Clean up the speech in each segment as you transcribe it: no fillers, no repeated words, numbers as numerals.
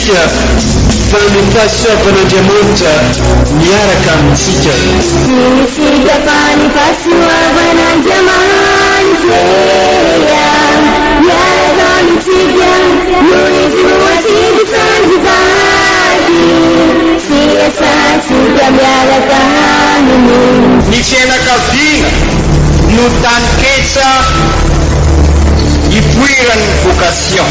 antsika fa mifasiavan'andriamanitra miaraka amintsika. Misika fa mifasiavan'andriamanitra miaraka amintsika nohitoatsika sangivady siasatsika miaraka aminy. Ny fianakaviana no taniketsa ipoiran'ny vocation.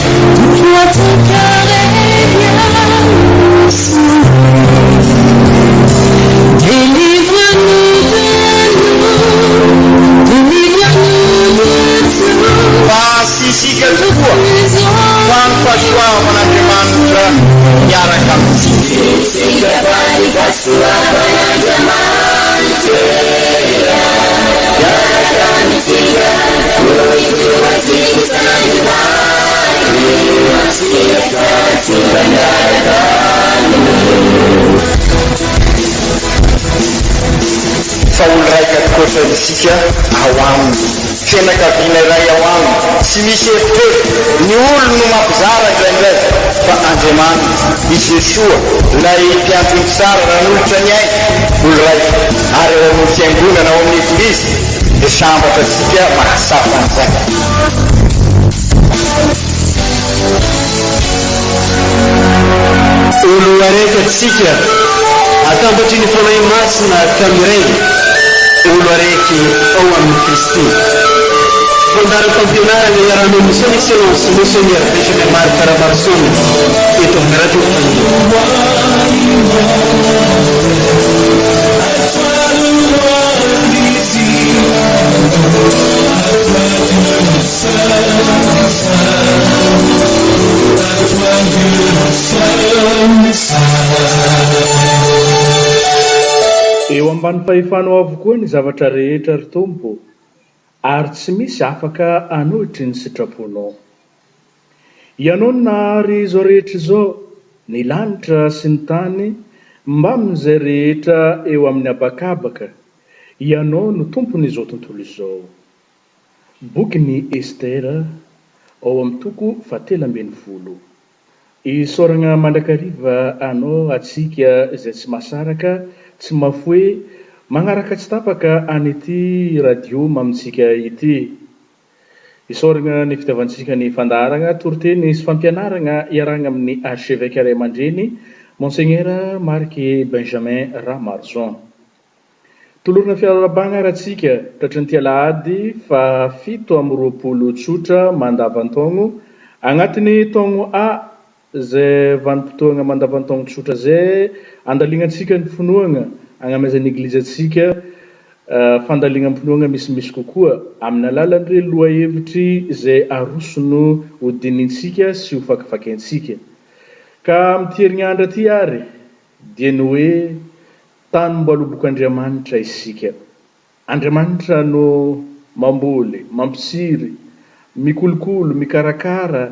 Fa sisika tokoa fampasuavan'andriamanitra miaraka amintsika. Fa olo raika tokoatra isika ao aminy fianakaviana iray ao aminy tsy misy eritrery ny olo no mampizara indraindray fa Andriamanitra i Jesoa ilay mpiantony tsara nanolotra ny ainy olo raika ary eo amin'ny fiangonana ao amin'ny eglizy dia sambatra tsika mahasafa an'izay. Olo araiky atsika atambatry ny fanahy masina kamiray olo araiky ao amin'ny Kristy. Fandara-pampianarana iarahana mission excellence monseigneur Benjamin Marc Karabarsoni eto amin'ny radio eo ambany fahefanao avokoa ny zavatra rehetra ry tompo ary tsy misy afaka anohitry ny sitraponao. Ianao ny nahary izao rehetra izao ny lanitra sy ny tany mba amin'izay rehetra eo amin'ny abakabaka. Ianao no tompon'izao tontolo izao. Boky ny Estera ao amin'ny toko 7:10. Isaorana mandrakariva anao atsika izay tsy masaraka tsy mafoe magnaraka tsy tapaka an'ity radio mamitsika ity. Isaorana ny fitiavantsika ny fandarana toroteny sy fampianarana iaragna amin'ny archevêque iray aman-dreny Monseigneur Marc Benjamin Ramarzon. Tolorina fiarabagna ratsika tratran'ny Alahady fa 7 tsotra mandavan-taogno agnatin'ny taogno A zay vanim-potoagna mandavan-taogno tsotra zay andalignantsika ny finoagna agnamezan'ny eglizy atsika fandaliagna ny finoagna misimisy kokoa amin'ny alalan'ireo loha hevitry zay arosono ho dinintsika sy ho fakifakentsika. Ka amin'ity herignandro ty ary dia ny hoe tany mbalobok'Andriamanitra isika. Andriamanitra no mamboly, mampitsiry, mikolokolo, mikarakara,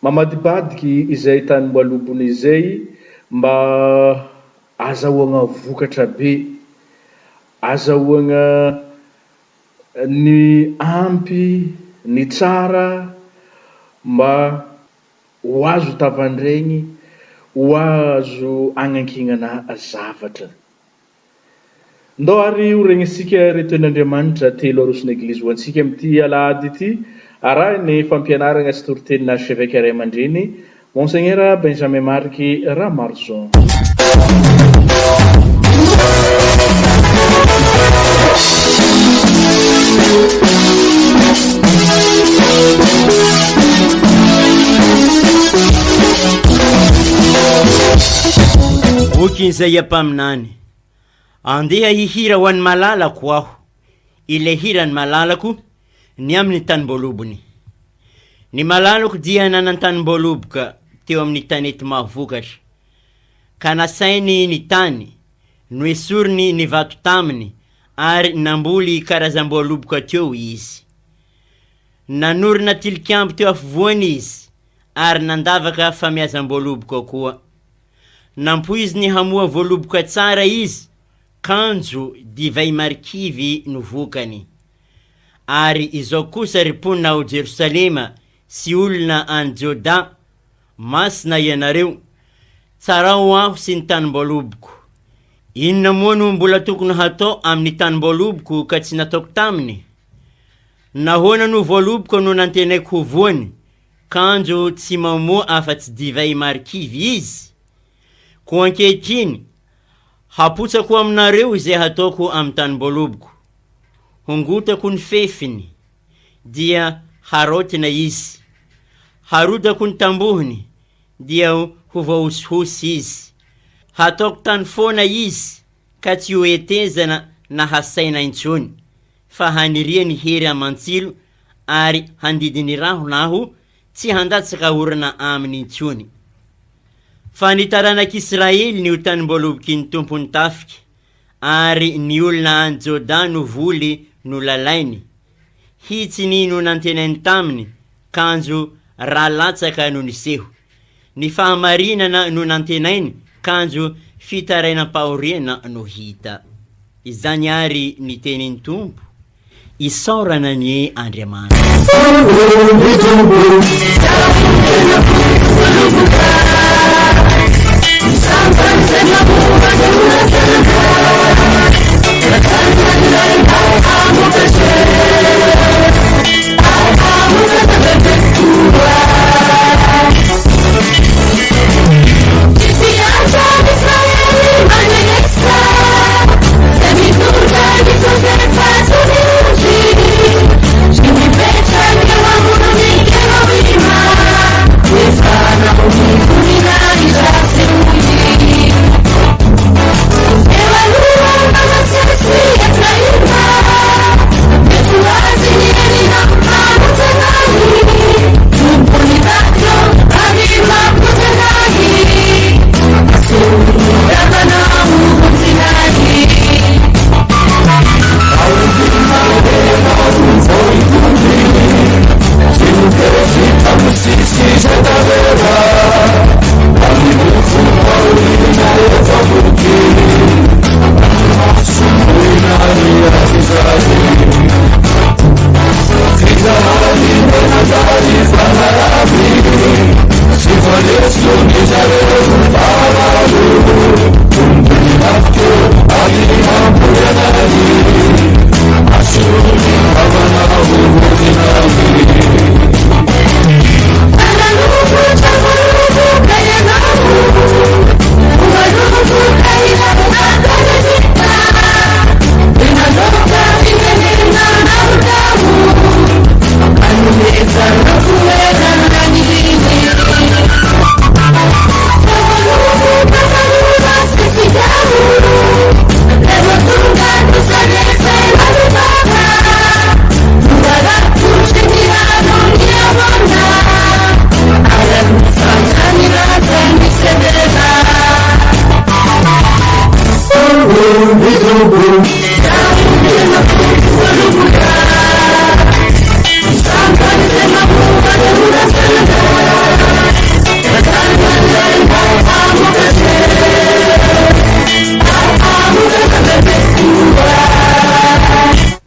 mamadibadiky izay tany mbalobony izay mba azahoagna vokatra be, azahoagna ny ampy, ny tsara mba ho azo tavandraigny, ho azo agnankingana zavatra. Ndao ary horegnisika reten'Andriamanitra telo arosona eglizy ho antsika amin'ity Alahady ity arahiny fampianarana sy toroteny archevêque iray aman-dreny Monseigneur Benjamin Marc Ramarzon. Bokin'izay ampaminany andeha hihira ho an'ny malalako aho. Ilay hira ny malalako ny amin'ny tanimbolobony. Ny malalako dia nanan-tanimbolobika teo amin'ny tanety mahavokatra. Ka nasainy ny tany, no esoriny ny vato taminy ary namboly karazam-bolobika teo izy. Nanorina tilikambo teo afovoany izy ary nandavaka famiazam-bolobika koa. Nampoizy ny hamoa volobika tsara izy, kanjo divay marikivy no vokany. Ary izao kosa ripona ao Jerusalema sy olona any Joda, masina ianareo tsara ho aho sy ny tanim-boloboko. Inona moa no mbola tokony hatao amin'ny tanim-boloboko ka tsy nataoko taminy? Nahoana no voloboko no nantenaiko ho voany, kanjo tsy mamoa afa-tsy divay marikivy izy? Ko ankehitriny, hapotsako aminareo izay hataoko amin'ny tanim-boloboko. Hongotako ny fefiny, dia harotina izy. Harodako ny tambohiny, dia ho voahosihosy izy. Hataoko tany foana izy, ka tsy ho etezana na hasaina intsony, fa haniria ny hery amantsilo, ary handidiny raho naho, tsy handatsaka orana aminy intsony. Fa ny taranak'Israely ny ho tanim-boloboky ny tompony tafika, ary ny olona any Joda no voly no lalainy. Hitsiny no nantenainy taminy, kanjo ralatsaka no niseho. Ny fahamarinana no nantenainy, kanjo fitarainam-pahoriana no hita. Izany ary ny tenin'ny Tompo, isaorana ny Andriamanitra.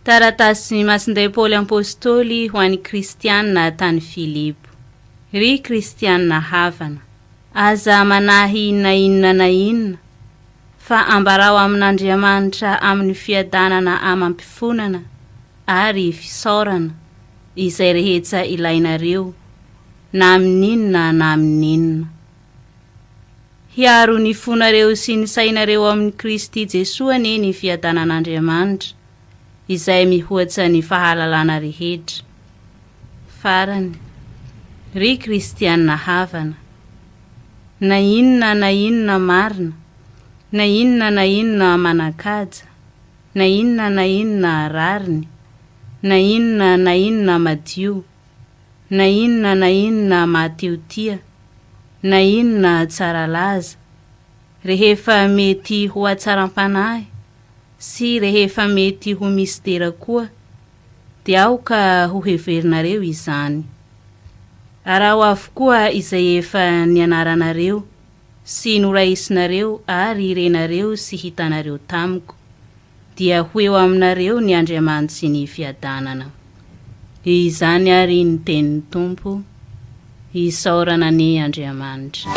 Taratasy masindray Paoly Apôstôly ho an'ny Kristianina tany Filipo. Ry Kristianina havana, aza manahy inona na inona, fa ambarao amin'Andriamanitra amin'ny fiadanana amam-pifonana ary fisaorana izay rehetra ilainareo, na amin'inona na amin'inona. Hiaro ny fonareo sy ny sainareo amin'ny Kristy Jesosy ane ny fiadanan'Andriamanitra, izay mihoatra ny fahalalana rehetra. Farany, ry Kristianina havana, na inona marina, na inona manakaja, na inona rariny, na inona madio, na inona mateotia, na inona tsaralaza, rehefa mety ho atsaram-panahy, sy rehefa mety ho misy dera koa, dia aoka ho heverinareo izany. Arao avokoa izay efa nianaranareo, sy noraisinareo ary irenareo sy hitanareo tamiko, dia ho eo aminareo ny Andriamanitra sy ny fiadanana. Izany ary ny tenin'ny Tompo, isaorana ny Andriamanitra.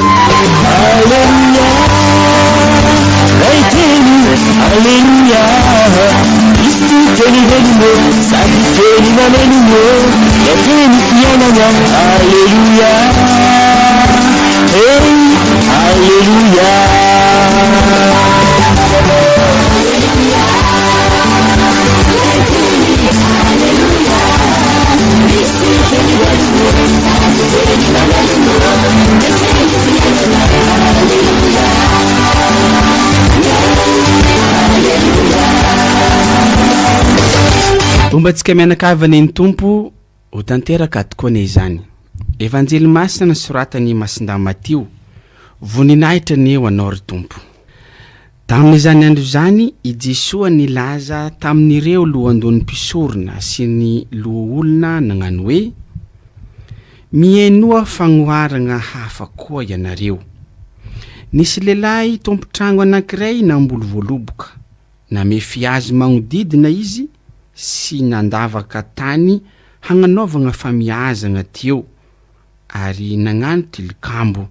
Ombatsika mianakavana ny tompo ho tanteraka tokoa izany. Evanjely masina soratany Masinda Matio voninahitra ny eo anao ry tompo. Tamin'izany andro zany i Jesosy nilaza tamin'ireo lohandon'ny mpisorona sy ny loholona nagnano hoe mienoa fagnoharagna hafa koa ianareo. Nisy lehilahy tompotrano anankiray namboly voaloboka, namefy azy magnodidina izy sy nandavaka tany hagnanaovagna famihazagna teo ary nagnano tilikambo.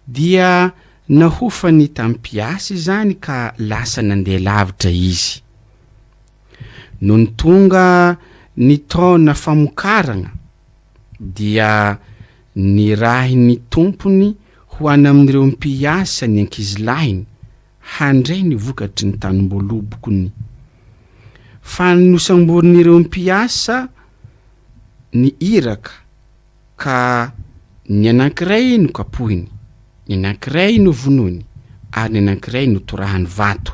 Dia nahofany tampiasy zany ka lasa nandeha lavitra izy. No ny tonga ny taona famokaragna dia nirahy ny tompony ho any amin'ireo mpiasa ny ankizilahiny handray ny vokatry ny tanim-boalobokony. Fa nosamborin'ireo mpiasa ny iraka ka ny anankiray no kapohiny, ny anankiray no vonoiny ary ny anankiray no torahany vato.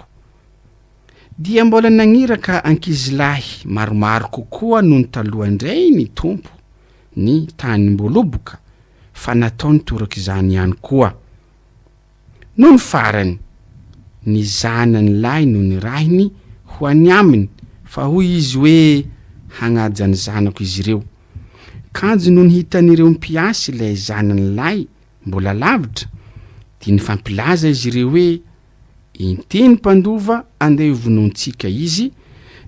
Dia mbola nagniraka ankizilahy maromaro kokoa no ny talohandray ny tompo ny tanim-boaloboka fa nataony toraka izany ihany koa. No ny farany ny zanany lahy no ny rahiny ho any aminy fa hoy izy hoe hagnaja ny zanako izy ireo. Kanjo no nihitan'ireo mpiasa ilay zanany lahy mbola lavitra dia nifampilaza izy ireo hoe intiny mpandova andeha hovonontsika izy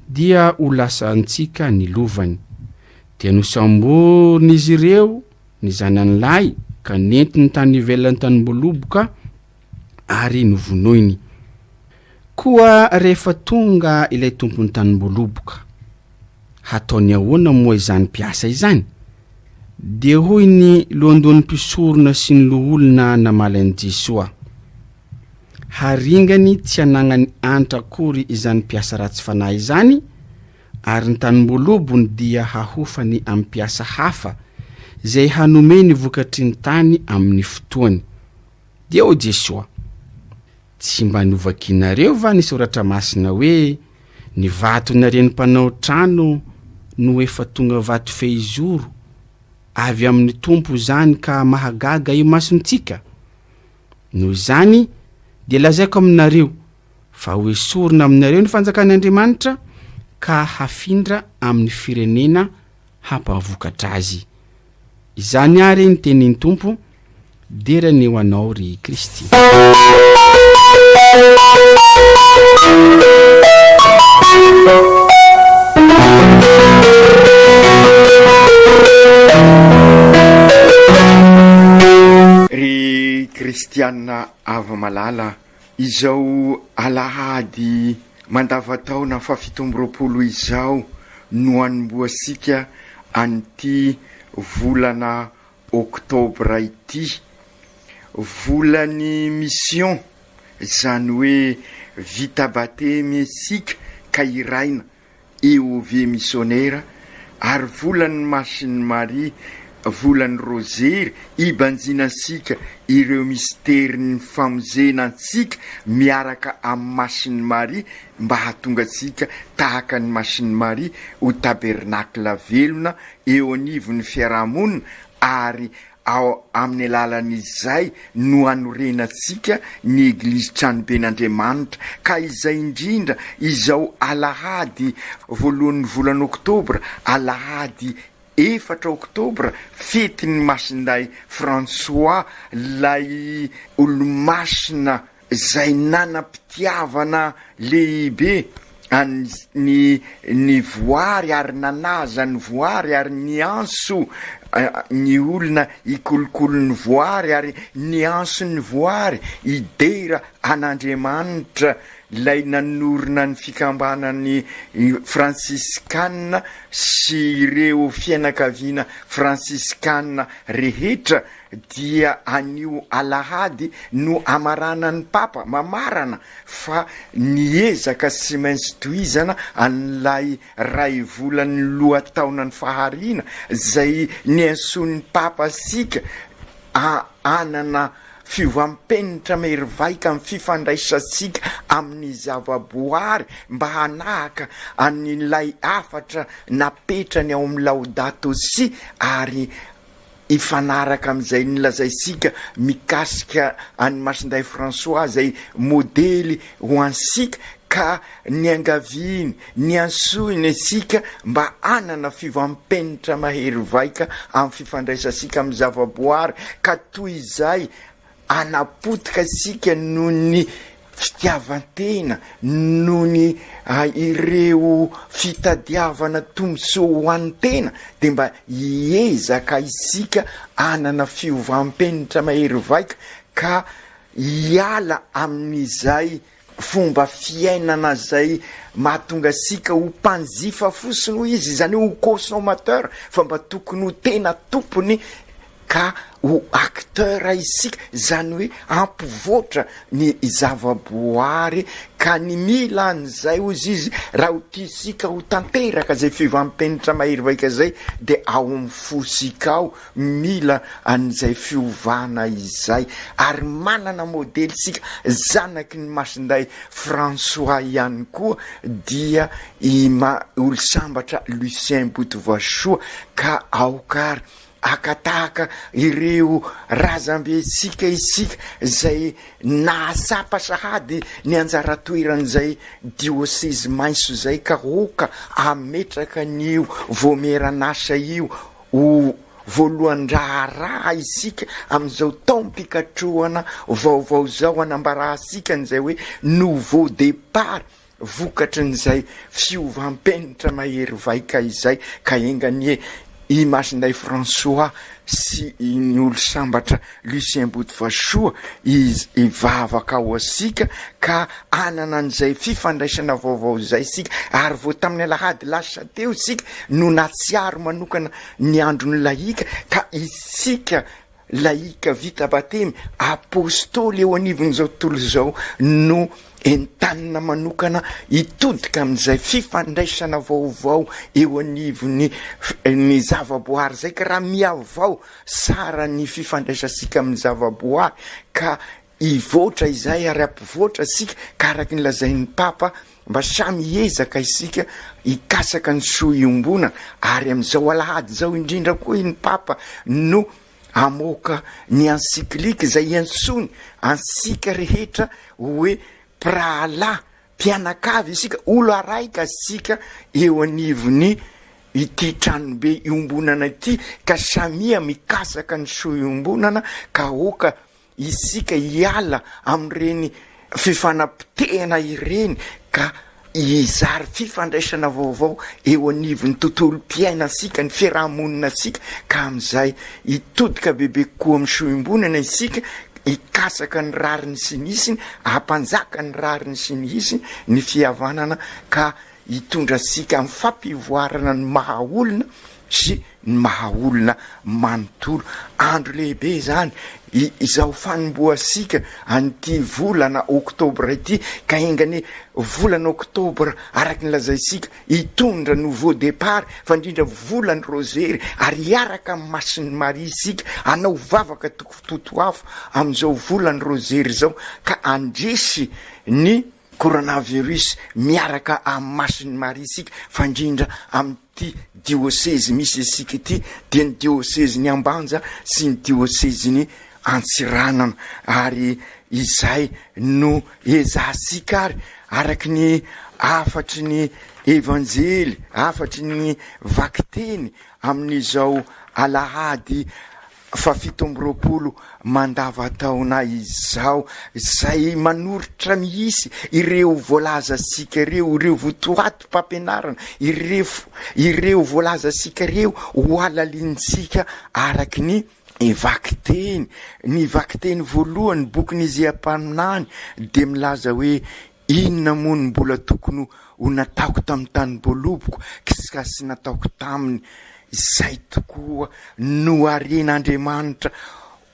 dia ho lasantsika ny lovany. Dia nosamboriny izy ireo ny zanany lahy ka nentiny tany ivelany tanim-boaloboka ary novonoiny. Koa rehefa tonga ilay tompony tanim-boaloboka, hataony ahoana moa izany mpiasa izany? Dia hoy ny lohandon'ny mpisorona sy ny loholona namalan'i Jesosy, haringany tsy anagnany antra akory izany mpiasa ratsy fanahy izany, ary ny tanim-boalobony dia hahofany amin'ny mpiasa hafa zay hanome ny vokatry ny tany amin'ny fotoany. Dia o Jesosy, tsy mba novakinareo va ny soratra masina hoe ny vato nareny mpanao trano no efa tonga vato fehizoro avy amin'ny tompo zany ka mahagaga io masontsika? Noho izany dia lazaiko aminareo fa ho esorina aminareo ny fanjakan'Andriamanitra ka hafindra amin'ny firenena hampavokatra azy. Izany ary ny tenin'ny tompo, derany ho anao ry Kristy. Ry kristianina ava malala, izao alahady mandavataona fa 17 izao no anomboasika an'ity volana oktobra ity, volany mission, zany hoe vita batemy isika ka iraina eo ve missionnaire, ary volany Masiny Maria, volany rozery ibanjinasika ireo misteri ny famonjenantsika miaraka amin'ny Masiny Maria mba hahatonga tsika tahaka ny Masiny Maria ho tabernakla velona eo anivon'ny fiarahamonina, ary ao amin'ny alalan'izay no anorenatsika ny eglizy tranoben'Andriamanitra. Ka izay indrindra izao alahady voalohan'ny volana oktobra, alahady 4 oktobra, fetin'ny masinday François, lay olomasina zay nanam-pitiavana lehibe ny voary ary nanaza ny voary ary ny anso ny olona ikolokolo ny voary ary ny anso ny voary idera an'Andriamanitra lay nanorina ny fikambanany fransiskanina sy ireo fianakaviana fransiskanina rehetra dia anio alahady no amarana ny papa mamarana fa niezaka sy maintsy toizana an'ilay ray volany lohataona ny fahariana zay nianson'ny papa sika anana fiovampenitra merivaika amin'ny fifandraisasika amin'ny zavaboary mba hanahaka an'ilay afatra napetrany ao amin'ny Laudato Si ary ifanaraka amin'izay nilazaisika mikasika any Masinday François zay modely ho ansika ka niangaviny niansoiny asika mba anana fiovampenitra mahery vaika amin'ny fifandraisasika amin'ny zavaboary ka toy izay anapotika sika noho ny fitiavantena noho ny ireo fitadiavana tombosoa ho an'ny tena de mba hiezaka isika anana fiovampenitra mahery vaika ka hiala amin'izay fomba fiainana zay mahatonga sika ho mpanjifa fosiny ho izy zany ho consommateur fa mba tokony ho tena tompony ka ho acteur isika zany hoe ampivoatra ny zavaboary ka ny mila an'izay ozy izy raha ho tiasika ho tanteraka zay fiovampenitra mahery vaika zay de ao amin'ny fosika ao mila an'izay fiovana izay ary manana modely sika zanaky ny Masinday François ihany koa dia olo sambatra Lucien Botovasoa ka aokary akataka ireo razambe sika isika zay nahasapa sahady ny anjara toeran'izay diocese maiso zay ka oka ametraka n'io vomeranasa io ho voalohan-draharaha isika amin'izao taom-pikatrohana vaovao zao anambarahasika n'izay hoe nouveau départ vokatry n'izay fiovampenitra mahery vaika izay ka enganie i Masinday François sy ny olo sambatra Lucien Botovasoa ivavaka ao asika ka anana an'izay fifandraisana vaovao zay sika ary vo tamin'ny alahady lasa teo sika no natsiaro manokana ny androny laika ka isika laika vita batemy apôstôly eo anivon'izao tontolo zao no entanina manokana itodika amin'izay fifandraisana vaovao eo anivony ny zavaboary zay ka raha miavao sara ny fifandraisasika amin'ny zavaboary ka ivoatra izay ary ampivoatra sika ka araky nylazain'ny papa mba samy ezaka isika ikasaka ny soa iombonana ary amin'izao alahady zao indrindra koa iny papa no amoka ny encyclique zay iantsony ansika rehetra hoe prala mpianakavy isika olo araika sika eo anivony ity tranobe iombonana ity ka samia mikasaka ny soa iombonana ka oka isika hiala amin'ireny fifanapitehana ireny ka izary fifandraisana vaovao eo anivony tontolo mpiaina sika ny fiarahamonina sika ka amin'izay itodika bebe koa amin'ny soa iombonana isika ikasaka ny rariny sy ny isiny ampanjaka ny rariny sy ny isiny ny fihavanana ka hitondra sika amin'ny fampivoarana ny mahaolona sy ny mahaolona manontolo andro lehibe zany izao fanomboasika an'ity volana oktobra ity ka engany volana oktobra araky nylazaisika hitondra nouveau départ fa indrindra volany rosery ary iaraka amin'ny Masiny Maria isika anao vavaka tokototoafo amin'izao volany rosery zao ka andresy ny coronavirus miaraka amin'ny Masiny Maria isika fa indrindra amin'ity diocese misy isika ity dia ny diocese ny Ambanja sy ny diocese ny Antsiranana ary izay no ezahasika ary araky ny afatry ny evanjely afatry ny vakiteny amin'izao alahady fa 7 mandava taona izao zay manoritra mihisy ireo voalaza sika ireo votoato mpampianarana ireo voalaza sika ireo ho alalintsika araky ny vaky teny voalohany bokiny izy ampaminany de milaza hoe inona moa mbola tokony ho nataoko tamin'ny tany boloboko ka sy nataoko taminy izay tokoa no aren'Andriamanitra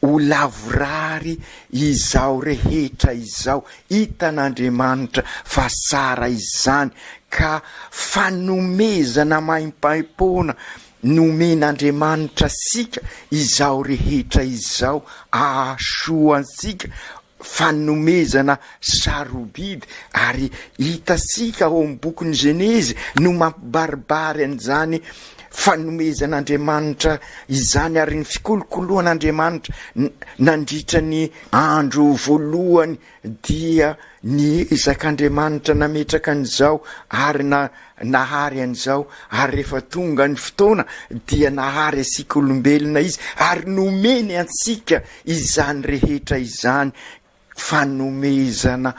ho lavorary izao rehetra izao hitan'Andriamanitra fa sara izany ka fanomezana maim-paim-pona nomen'Andriamanitra sika izao rehetra izao asoansika fanomezana sarobidy ary hitasika ao amin'ny bokin'ny Genezy no mampibaribary an'izany fanomezan'Andriamanitra izany ary ny fikolokoloan'Andriamanitra nandritra ny andro voalohany dia ny ezak'Andriamanitra nametraka an'izao ary nahary an'izao ary rehefa tonga ny fotoana dia nahary asika olombelona izy ary nomeny ansika izany rehetra izany fanomezana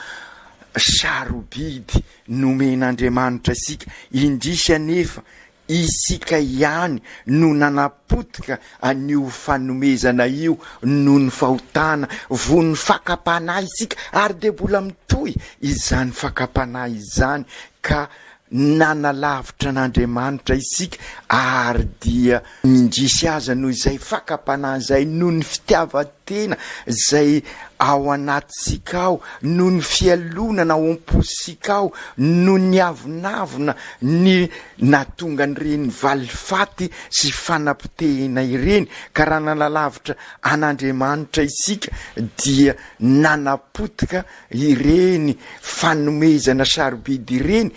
sarobidy nomen'Andriamanitra asika indrisy anefa isika ihany no nanapotika an'io fanomezana io no ny fahotana vo ny fakapanahy isika ary de mbola mitohy izany fakapanahy izany ka nanalavitra n'Andriamanitra isika ary dia mindrisy aza noho izay fakapanahy zay noho ny fitiavatena zay ao anatisika ao noho ny fialonana ao am-posika ao noho ny avinavina ny natonga nyreny valifaty sy fanampitehina ireny ka raha nanalavitra an'Andriamanitra isika dia nanapotika ireny fanomezana sarobidy ireny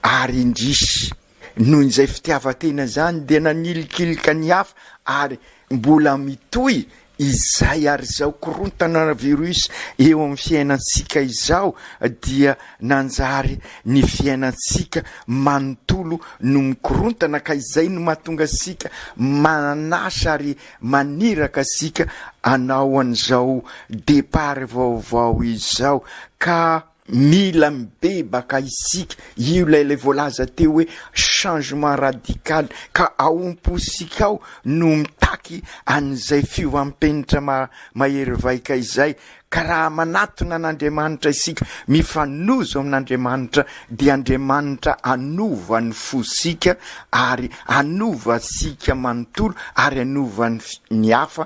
ary indrisy noho izay fitiavatena zany dia nanilikilika ny hafa ary mbola mitohy izay ary zao korontana virus eo amin'ny fiainantsika izao dia nanjary ny fiainantsika manontolo no mikorontana ka izay no mahatonga sika manasa ary maniraka sika anao an'izao depart vaovao izao ka mila mibebaka isika io lay voalaza teo hoe changement radical ka ao am-posika ao no mitaky an'izay fiovampenitra mahery vaika izay ka raha manatona an'Andriamanitra isika mifanozo amin'Andriamanitra dia Andriamanitra anova ny fosika ary anova sika manontolo ary anova ny hafa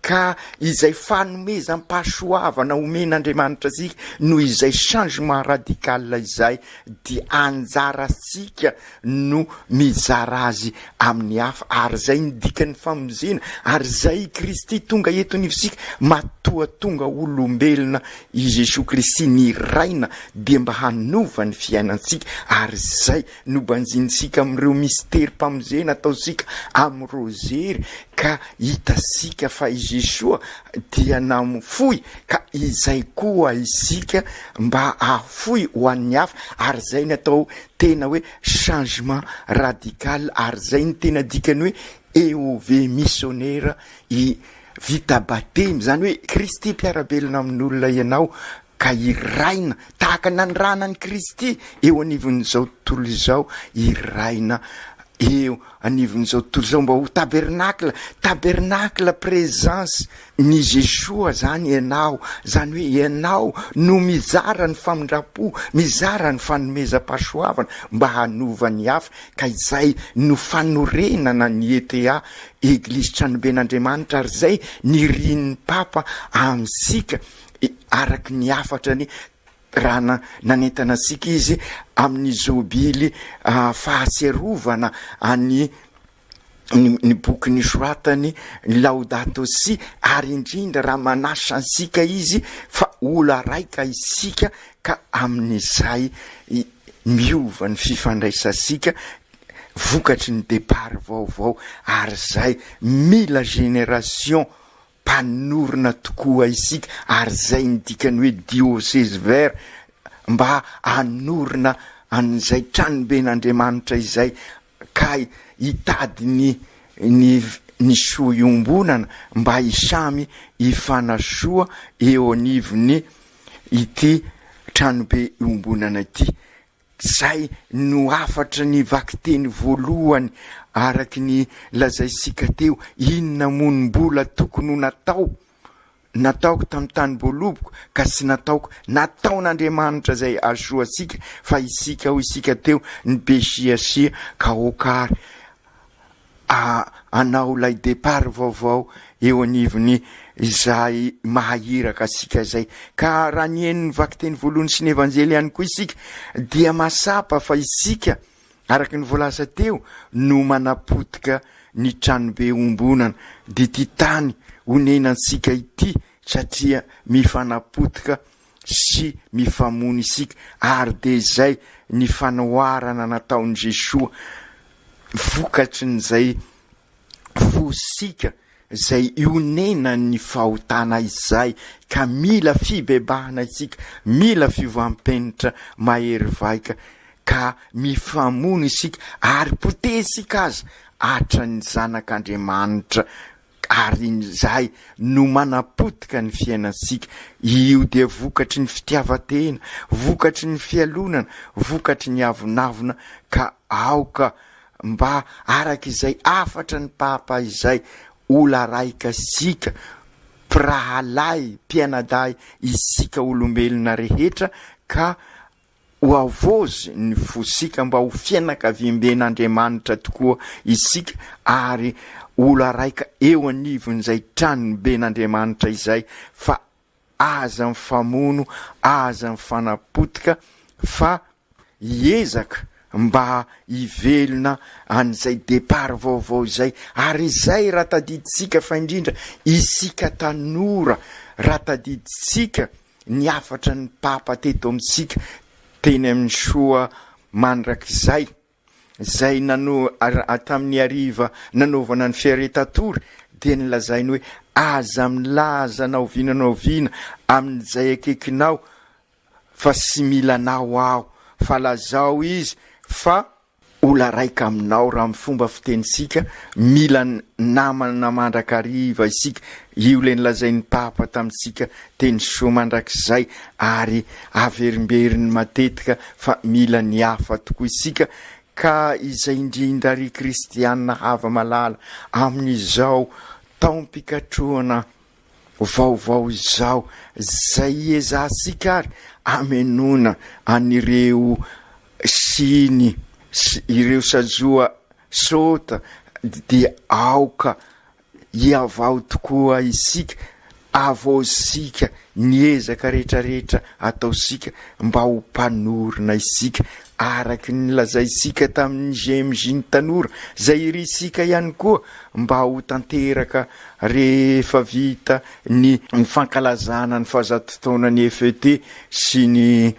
ka izay fanomezam-pahasoavana omen'Andriamanitra sika no izay changement radical izay dia anjarasika no mizara azy amin'ny hafa ary zay ny dikany famonjena ary zay Kristy tonga eto anivosika matoa tonga olombelona i Jesosy Kristy ny raina dia mba hanova ny fiainantsika ary zay no banjinsika amin'ireo mystera mpamonjena ataosika amin'ny rozery ka hitasika fa Jesosy dia namofoy ka izay koa isika mba afoy ho an'ny hafa ary zay ny atao tena hoe changement radical ary zay ny tena dikany hoe EOV missionnaire i vita batemy zany hoe Kristy mpiarabelona amin'olona ianao ka iraina tahaka nanrana ny Kristy eo anivon'izao tontolo izao iraina eo anivon'izao tontolo izao mba ho tabernacle présence ny Jesosy zany ianao zany hoe ianao no mizara ny famindrapo mizara ny fanomezam-pahasoavana mba hanova ny hafa ka izay no fanorenana ny ETA Eglizy Tranoben'Andriamanitra ary zay ny rinin'ny Papa amintsika araky ny hafatrany raha nanentana sika izy amin'ny zobily fahatsiarovana ny boky nisoratany Laudato Si ary indrindra raha manasa ansika izy fa ola raika isika ka amin'izay miova ny fifandraisasika vokatry ny depart vaovao ary zay mila génération mpanorona tokoa isika ary zay ny dikany hoe diocèse vert mba hanorona an'izay tranoben'Andriamanitra izay ka hitady ny ny soa iombonana mba isamy ifanasoa eo anivony ity tranobe iombonana ity. Zay no afatra ny vakiteny voalohany araky ny lazaisika teo, inona monim-bola tokony ho nataoko tamin'ny tany Boaloboko ka sy nataon'Andriamanitra zay asoasika fa isika teo ny besiasia ka okary anao lay départ vaovao eo anivony izay mahiraka asika zay. Ka raha ny eniny vakiteny voalohany sy ny evanjely ihany koa isika dia masapa fa isika araky ny voalaza teo no manapotika ny tranobe ombonana de ty tany honenansika ity satria mifanapotika sy mifamony isika ary de zay ny fanoharana nataon'i Jesoa vokatry n'izay fosika zay ionena ny fahotana izay ka mila fibebahana isika, mila fivampenitra mahery vaika ka mifamony isika ary potesika azy hatran'ny zanak'Andriamanitra ary zay no manapotika ny fiainasika. Io dia vokatry ny fitiavatena, vokatry ny fialonana, vokatry ny avonavona ka aoka mba araky izay afatra ny papa izay ola raika sika prahalay mpianaday isika olombelona rehetra ka ho avozy ny fosika mba ho fianakaviamben'Andriamanitra tokoa isika ary ola raika eo anivon'izay tranony ben'Andriamanitra izay fa aza mifamono, aza mifanapotika fa hiezaka mba hivelona an'izay départ vaovao izay. Ary izay raha tadiditsika fa indrindra isika tanora raha tadiditsika ny afatra ny papa teto amintsika teny amin'ny soa mandrakizay zay tamin'ny ariva nanaovana ny fiaretatory dia nilazainy hoe aza milaza naoviana amin'izay akekinao fa sy milanao aho fa lazao izy fa ola raika aminao raha mifomba fitenisika mila namana mandrakariva isika. Io le nilazain'ny papa tamintsika teny soa mandrakizay ary averimberiny matetika fa mila ny hafa tokoa isika ka izay indrindra ry kristianina hava malala amin'izao taom-pikatroana vaovao izao zay ezasika ary amenona anireo siny ireo sazoa sota dia aoka hiavao tokoa isika avosika niezaka rehetrarehetra ataosika mba ho mpanorina isika araky nilazaisika tamin'ny GMJ ny tanora zay irisika ihany koa mba ho tanteraka rehefa vita ny fankalazana ny fahazatotaona ny FET sy ny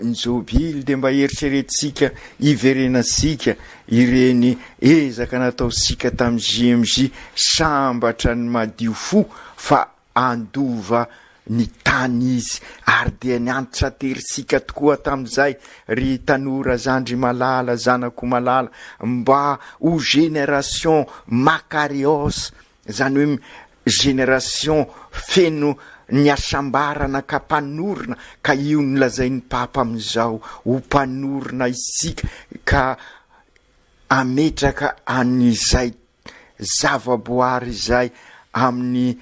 njobily de mba eritreretisika iverenasika ireny ezaka nataosika tamin'ny GMJ sambatra ny madio fo fa andova ny tany izy ary dia ny antitra terisika tokoa tamin'izay ry tanora zandry malala zanako malala mba ho génération makarios zany hoe génération feno ny asambarana ka mpanorina ka io nilazain'ny papa amin'izao ho mpanorina isika ka ametraka an'izay zavaboary izay amin'ny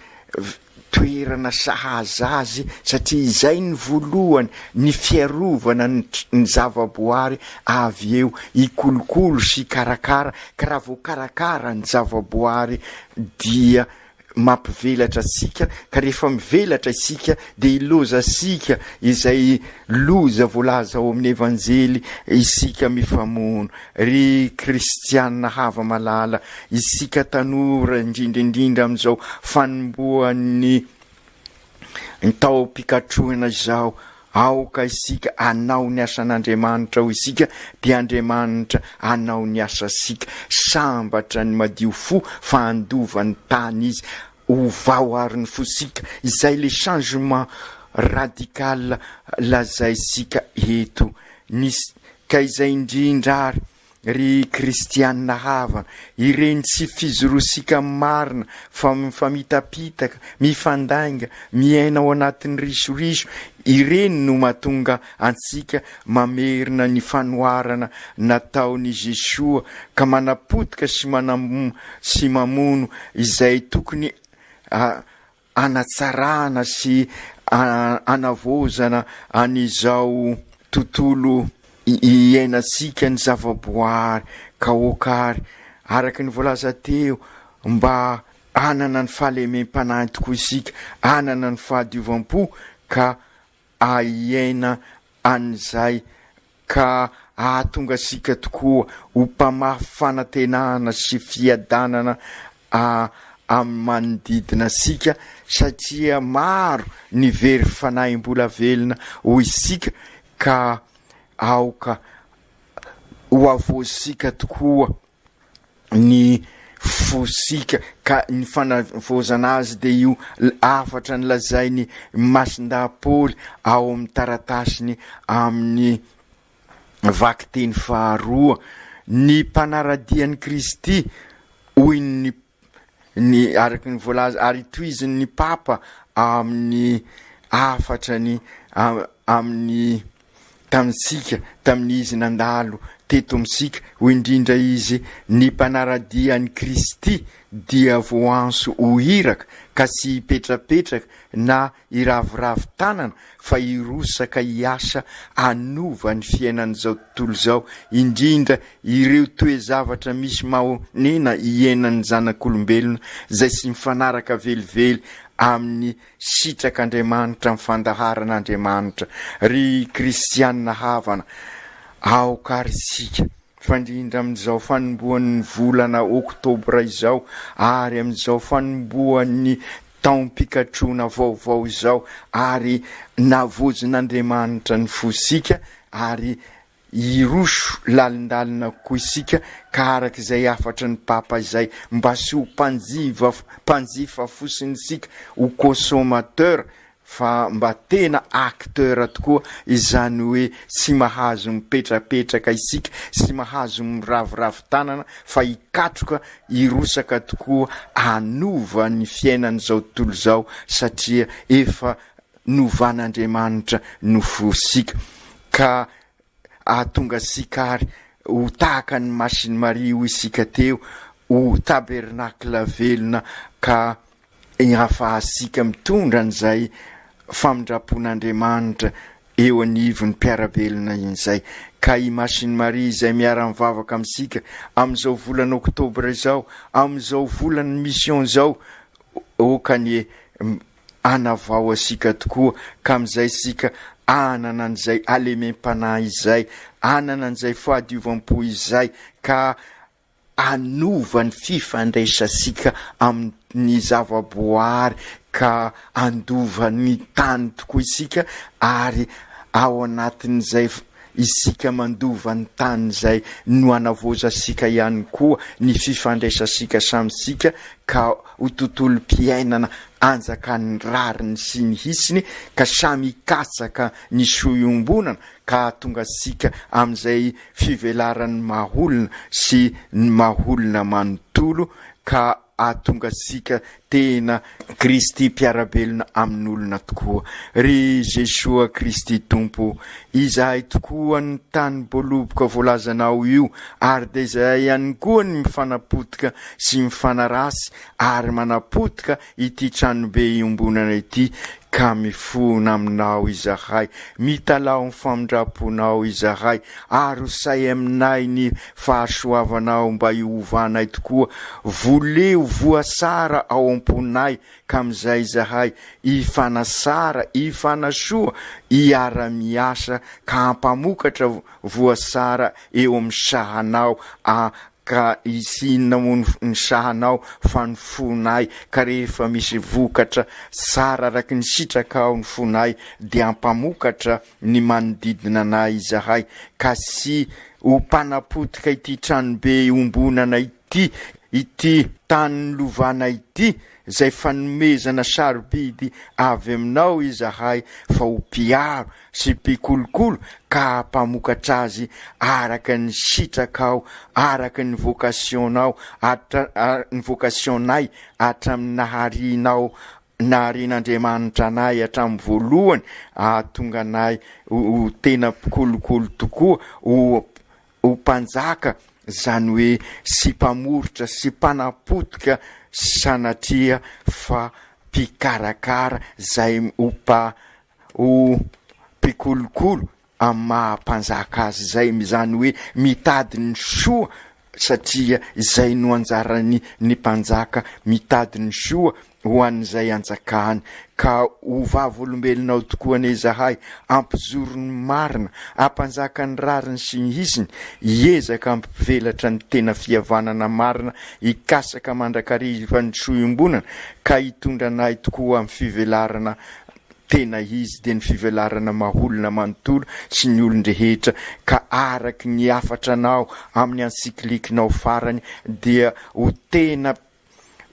toerana sahaza azy satria izay ny voalohany ny fiarovana ny zavaboary avy eo ikolokolo sy karakara ka raha voakarakara ny zavaboary dia mampivelatra sika ka rehefa mivelatra isika de iloza sika izay loza voalaza ao amin'ny evanjely isika mifamono ry kristianina hava malala isika tanora indrindraindrindra amin'izao fanomboan'ny tao-pikatroana izao aoka isika anao ny asan'Andriamanitra ho isika dia Andriamanitra anao ny asa sika sambatra ny madio fo fa andova ny tany izy ho vao ary ny fosika izay le changement radical lazaisika eto ka izay indrindra ary ry kristianina havana ireny tsy fizorosika marina fa mitapitaka mifandainga miaina ao anatin'ny risoriso ireny no mahatonga antsika mamerina ny fanoarana nataony Jesoa ka manapotika sy mamono izay tokony anatsarana sy anavozana an'izao tontolo iainantsika ny zavaboary ka okary araka ny voalaza teo mba anana ny fahalemem-panahy tokoa isika anana ny fahadiovam-po ka aiaina an'izay ka ahatonga sika tokoa ho mpamafy fanantenana sy fiadanana amin'ny manodidina sika satria maro ny very fanahy-mbola velona ho isika ka aoka ho avozisika tokoa ny fosika ka ny fanavozana azy de io afatra ny lazainy masindapoly ao amin'ny taratasiny amin'ny vakiteny faharoa ny mpanaradian'ny Kristy hoy ny araky ny voalaza ary toiziny papa amin'ny afatrany amin'ny tamitsika tamin'izy nandalo teto amitsika ho indrindra izy ny mpanaradian'ny Kristy dia voanso ho iraka ka sy hipetrapetraka na iravoravo tanana fa irosaka hiasa anova ny fiainan'izao tontolo zao indrindra ireo toe-zavatra misy mahonena hiainan'ny zanak'olombelona zay sy mifanaraka velively amin'ny sitrak'Andriamanitra amin'ny fandaharan'Andriamanitra ry kristianina havana aokary sika fandrindra amin'izao fanomboan'ny volana oktobra izao ary amin'izao fanomboan'ny taom-pikatroana vaovao izao ary navojin'Andriamanitra ny fosika ary iroso lalindalina koa isika ka arak'izay afatra ny papa izay mba sy ho mpanjifa fosiny sika ho consommateur fa mba tena acteur tokoa izany hoe sy mahazo mipetrapetraka isika sy mahazo miravoravo tanana fa hikatroka irosaka tokoa anova ny fiainan'izao tontolo zao satria efa novan'Andriamanitra no fosika ka ahatonga sikary ho tahaka ny masiny Maria ho isika teo ho tabernakla velona ka ahafahasika mitondra an'izay famindrapon'Andriamanitra eo anivon'ny mpiarabelona in'izay ka i masiny Maria izay miara-mivavaka amintsika amin'izao volana oktobra izao amin'izao volan'ny mission zao okany anavao asika tokoa ka amin'izay sika anana an'izay alemem-panahy izay anana an'izay fahadiovam-po izay ka anova ny fifandraisasika amin'ny zavaboary ka andova ny tany tokoa isika ary ao anatin'izay isika mandova ny tany izay no anavozasika ihany koa ny fifandraisasika samysika ka ho tontolo mpiainana anjakan'ny rariny sy ny hisiny ka samy hikatsaka ny soiombonana ka tonga sika amin'izay fivelaran'ny maholona sy ny maholona manontolo ka atonga sika tena Kristy mpiarabelona amin'olona tokoa ry Jesoa Kristy tompo izahay tokoa ny tany boloboka voalazanao io ary de izay ihany koa ny mifanapotika sy mifanarasy ary manapotika ity tranobe iombonana ity ka mifona aminao izahay mitalao ny famindraponao izahay ary hosay aminay ny fahasoavanao mba hiovanay tokoa voleo voasara ao am-ponay ka amin'izay izahay ifanasara ifanasoa hiara-miasa ka hampamokatra voasara eo amin'ny sahanao ka isinona moa ny sahanao fa ny fonay ka rehefa misy vokatra sara araky ny sitraka ao ny fonay dia hampamokatra ny manodidina anay izahay ka sy ho mpanapotika ity tranobe ombonana ity tany lovana ity zay fanomezana sarobidy avy aminao izahay fa ho mpiaro sy mpikolokolo ka mpamokatra azy araka ny sitrakao araka ny vokasionao ny vokasionay hatramin'ny naharinao naharin'Andriamanitra anay hatramin'ny voalohany tonga anay ho tena mpikolokolo tokoa ho mpanjaka zany hoe sy mpamoritra sy mpanapotika sanatria fa mpikarakara zay ho mpikolokolo amin'ny mahampanjaka azy zay zany hoe mitady ny soa satria izay no anjarany ny mpanjaka mitady ny soa ho an'izay anjakany ka ho vavolombelonao tokoa ane zahay ampizoro ny marina ampanjaka ny rariny sy ny iziny hiezaka ampivelatra ny tena fihavanana marina hikasaka mandrakariva ny soiombonana ka hitondra anay tokoa amin'ny fivelarana tena izy de ny fivelarana maholona manontolo sy ny olon-drehetra ka araky ny afatra anao amin'ny ansiklikinao farany dia ho tena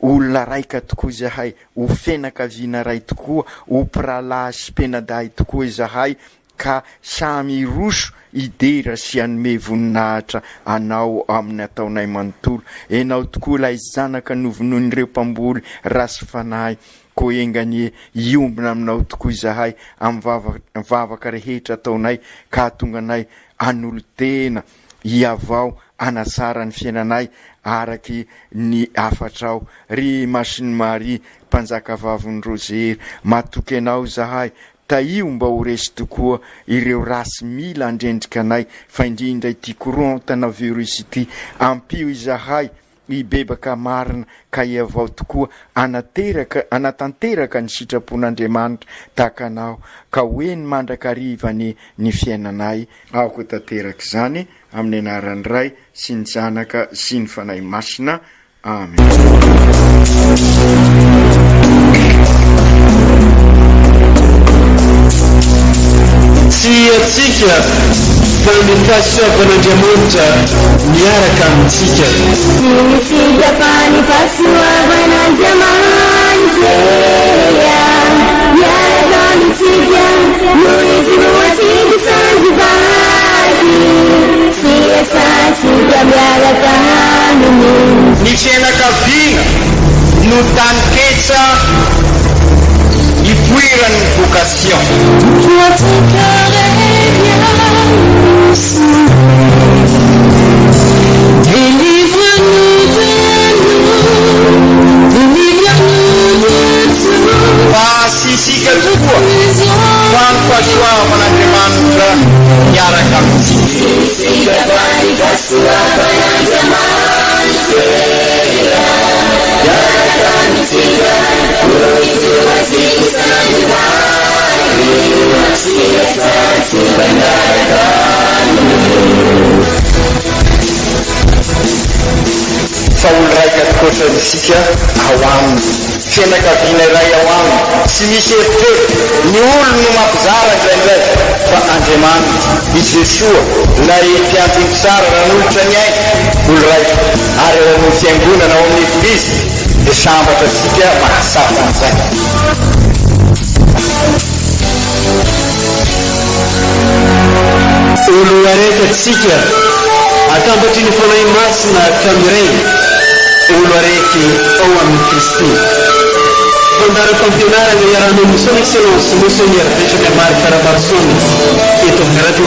olona raika tokoa izahay ho fianakaviana ray tokoa ho piralahy sy mpenaday tokoa izahay ka samy roso idera sy anome voninahitra anao amin'ny ataonay manontolo enao tokoa lay zanaka novonoin'ireo mpamboly rasy fanahy ko engany iombona aminao tokoa izahay amin'ny vavaka rehetra ataonay ka tonga anay anolo tena hiavao anasara ny fiainanay araky ny afatrao ry Masiny Maria mpanjaka vaviny Rozery matoky anao zahay taio mba ho resy tokoa ireo rasy mila andrendrika anay fa indrindra ity korontana virus ity ampio izahay ibebaka marina ka iavao tokoa anatanteraka ny sitrapon'Andriamanitra tahaka anao ka hoeny mandrakarivany ny fiainanay aoko tanteraka izany amin'ny anaran'ny Ray sy ny Zanaka sy ny Fanahy Masina. Amen. Sy atsika fa mifasiavan'Andriamanitra miaraka amintsika. Sy misika fa mifasiavan'Andriamanitra miaraka amintsika noho izy no atsika sanjivady sy asatsika miaraka aminy. Ny fianakaviana no taniketsa ipoiran'ny vocation. Fa sisika tokoa fa ny fahasoavan'Andriamanitra miaraka amintsika. Fa olo raika tokoatran'isika ao aminy fianakaviana iray ao aminy sy misy eritreritry ny olo no mampizara indraindray fa Andriamanitra i Jesoa lay mpiantoky tsara raha nolotra ny ainy olo raika ary raha no fiangonana ao amin'ny eglizy dia sambatra tsika mahasafa an'izay. Olo araikantsika atambatry ny fanahy masina kamiray olo araiky ao amin'ny Kristy. Fandara-pampianarana iarahanao son excellence Monseigneur Benjamin Mary Karamarsoni eto amin'ny radio.